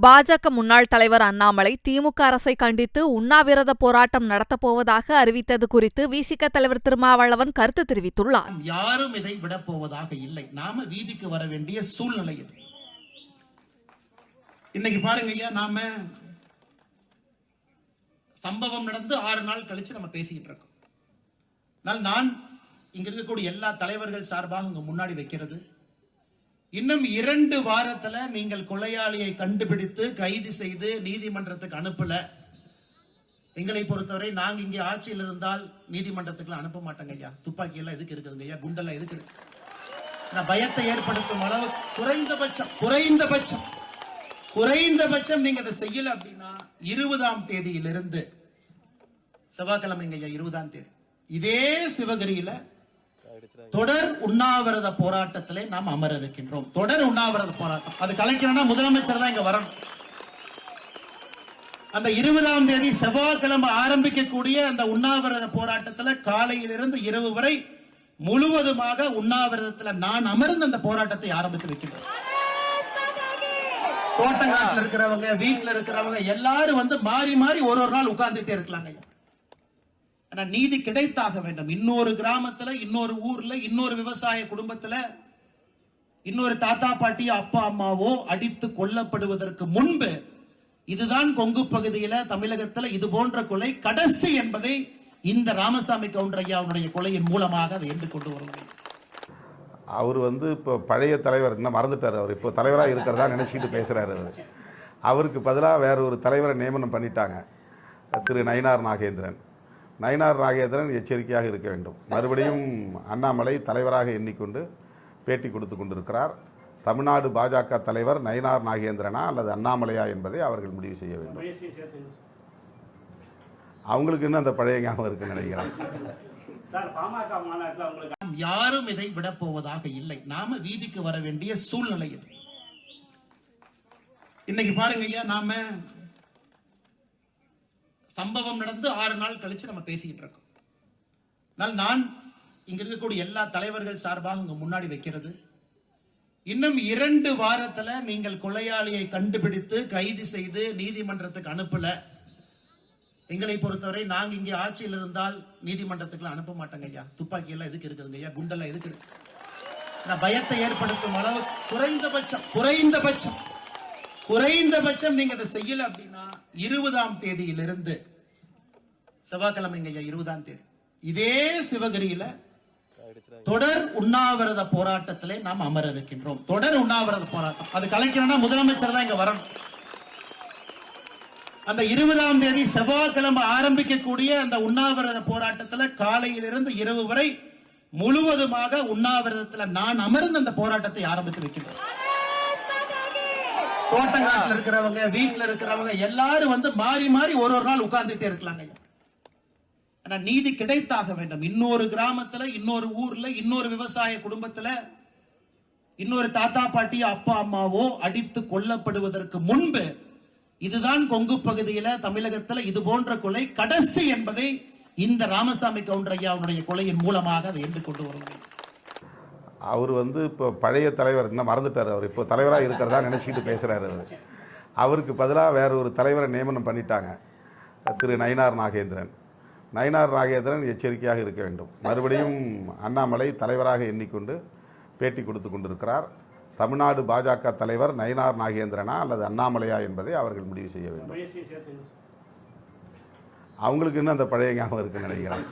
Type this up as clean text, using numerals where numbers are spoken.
பாஜக முன்னாள் தலைவர் அண்ணாமலை திமுக அரசை கண்டித்து உண்ணாவிரத போராட்டம் நடத்தப்போவதாக அறிவித்தது குறித்து விசிக தலைவர் திருமாவளவன் கருத்து தெரிவித்துள்ளார். யாரும் இதை விடப்போவதாக இல்லை. நாம வீதிக்கு வர வேண்டிய சூழ்நிலை இது. இன்னைக்கு பாருங்க ஐயா, நாம சம்பவம் நடந்து 6 நாள் கழிச்சு நம்ம பேசிக்கிட்டு இருக்கோம். நான் இங்க இருக்கக்கூடிய எல்லா தலைவர்கள் சார்பாக உங்க முன்னாடி வைக்கிறது, இன்னும் 2 வாரத்துல நீங்கள் கொலையாளியை கண்டுபிடித்து கைது செய்து நீதிமன்றத்துக்கு அனுப்பல. எங்களை பொறுத்தவரை நாங்க இங்கே ஆட்சியில் இருந்தால் நீதிமன்றத்துக்கு அனுப்ப மாட்டாங்க ஐயா. துப்பாக்கி எல்லாம் எதுக்கு இருக்குதுங்க ஐயா, குண்டெல்லாம் எதுக்கு இருக்கு? பயத்தை ஏற்படுத்தும் அளவு குறைந்தபட்சம் நீங்க அதை செய்யல அப்படின்னா 20ஆம் தேதியிலிருந்து செவ்வாய்க்கிழமைங்க ஐயா, 20ஆம் தேதி இதே சிவகிரியில தொடர் உண்ணாவிரத போராட்டத்திலே நாம் அமர இருக்கின்றோம். தொடர் உண்ணாவிரத போராட்டம் அது கலைக்கணும்னா முதலமைச்சர் தான் இங்க வரணும். அந்த 20ஆம் தேதி செவ்வாய்க்கிழமை ஆரம்பிக்கக்கூடிய அந்த உண்ணாவிரத போராட்டத்தில் காலையிலிருந்து இரவு வரை முழுவதுமாக உண்ணாவிரதத்தில் நான் அமர்ந்து அந்த போராட்டத்தை ஆரம்பித்து வைக்கின்றோம். தோட்டங்காட்டில் இருக்கிறவங்க, வீட்டில் இருக்கிறவங்க எல்லாரும் மாறி மாறி ஒரு நாள் உட்கார்ந்துட்டே இருக்கலாங்க. நீதி கிடைத்தாக வேண்டும். இன்னொரு கிராமத்துல, இன்னொரு ஊர்ல, இன்னொரு விவசாய குடும்பத்துல இன்னொரு தாத்தா பாட்டி அப்பா அம்மாவோ அடித்து கொல்லப்படுவதற்கு முன்பு இதுதான் கொங்கு பகுதியில தமிழகத்துல இது போன்ற கொலை கடைசி என்பதை இந்த ராமசாமி கவுண்டர் ஐயாவுடைய கொலையின் மூலமாக அதை என்று கொண்டு வருவோம். அவர் இப்போ பழைய தலைவர் இன்னும் மறந்துட்டார். அவர் இப்போ தலைவராக இருக்கிறதா நினைச்சிட்டு பேசுறாரு. அவருக்கு பதிலாக வேற ஒரு தலைவரை நியமனம் பண்ணிட்டாங்க, திரு நயினார் நாகேந்திரன். நயினார் நாகேந்திரன் எச்சரிக்கையாக இருக்க வேண்டும். மறுபடியும் அண்ணாமலை தலைவராக எண்ணிக்கொண்டு பேட்டி கொடுத்து கொண்டிருக்கிறார். தமிழ்நாடு பாஜக தலைவர் நயினார் நாகேந்திரனா அல்லது அண்ணாமலையா என்பதை அவர்கள் முடிவு செய்ய வேண்டும். அவங்களுக்கு இன்னும் அந்த பழைய ஞாபகம் இருக்குன்னு நினைக்கிறேன். யாரும் இதை விடப்போவதாக இல்லை. நாம வீதிக்கு வர வேண்டிய சூழ்நிலை இது. இன்னைக்கு பாருங்க ஐயா, நாம சம்பவம் நடந்து 6 நாள் கழிச்சு நம்ம பேசிக்கிட்டு இருக்கோம். நான் இங்க இருக்கக்கூடிய எல்லா தலைவர்கள் சார்பாக உங்க முன்னாடி வைக்கிறது, இன்னும் 2 வாரத்துல நீங்கள் கொலையாளியை கண்டுபிடித்து கைது செய்து நீதிமன்றத்துக்கு அனுப்பல. எங்களை பொறுத்தவரை நாங்க இங்கே ஆட்சியில் இருந்தால் நீதிமன்றத்துக்கு அனுப்ப மாட்டாங்க ஐயா. துப்பாக்கி எல்லாம் எதுக்கு இருக்குதுங்க ஐயா, குண்டெல்லாம் எதுக்கு இருக்கு? பயத்தை ஏற்படுத்தும் அளவு குறைந்தபட்சம் நீங்க அதை செய்யல அப்படின்னா 20ஆம் தேதியிலிருந்து செவ்வாய்க்கிழமைங்க ஐயா, 20ஆம் தேதி இதே சிவகிரியில தொடர் உண்ணாவிரத போராட்டத்திலே நாம் அமர இருக்கின்றோம். தொடர் உண்ணாவிரத போராட்டம் அது கலைக்கணும்னா முதலமைச்சர் தான் இங்க வரணும். அந்த 20ஆம் தேதி செவ்வாய்க்கிழமை ஆரம்பிக்கக்கூடிய அந்த உண்ணாவிரத போராட்டத்தில் காலையிலிருந்து இரவு வரை முழுவதுமாக உண்ணாவிரதத்தில் நான் அமர்ந்து அந்த போராட்டத்தை ஆரம்பித்து வைக்கிறேன். தோட்டங்காட்டில் இருக்கிறவங்க, வீட்டில் இருக்கிறவங்க எல்லாரும் மாறி மாறி ஒரு நாள் உட்கார்ந்துட்டே இருக்கலாங்க. நீதி கிடைத்தாக வேண்டும். இன்னொரு கிராமத்துல, இன்னொரு ஊர்ல, இன்னொரு விவசாய குடும்பத்துல இன்னொரு தாத்தா பாட்டி அப்பா அம்மாவோ அடித்து கொல்லப்படுவதற்கு முன்பு இதுதான் கொங்கு பகுதியில தமிழகத்துல இது போன்ற கொலை கடைசி என்பதை இந்த ராமசாமி கவுண்டர் ஐயாவுடைய கொலையின் மூலமாக அதை என்று கொண்டு வருவோம். அவர் இப்போ பழைய தலைவர் இன்னும் மறந்துட்டார். அவர் இப்போ தலைவராக இருக்கிறதா நினைச்சிட்டு பேசுறாரு. அவருக்கு பதிலாக வேற ஒரு தலைவரை நியமனம் பண்ணிட்டாங்க, திரு நயினார் நாகேந்திரன். நயினார் நாகேந்திரன் எச்சரிக்கையாக இருக்க வேண்டும். மறுபடியும் அண்ணாமலை தலைவராக எண்ணிக்கொண்டு பேட்டி கொடுத்து கொண்டிருக்கிறார். தமிழ்நாடு பாஜக தலைவர் நயினார் நாகேந்திரனா அல்லது அண்ணாமலையா என்பதை அவர்கள் முடிவு செய்ய வேண்டும். அவங்களுக்கு இன்னும் அந்த பழைய ஞாபகம் இருக்குன்னு நினைக்கிறேன்.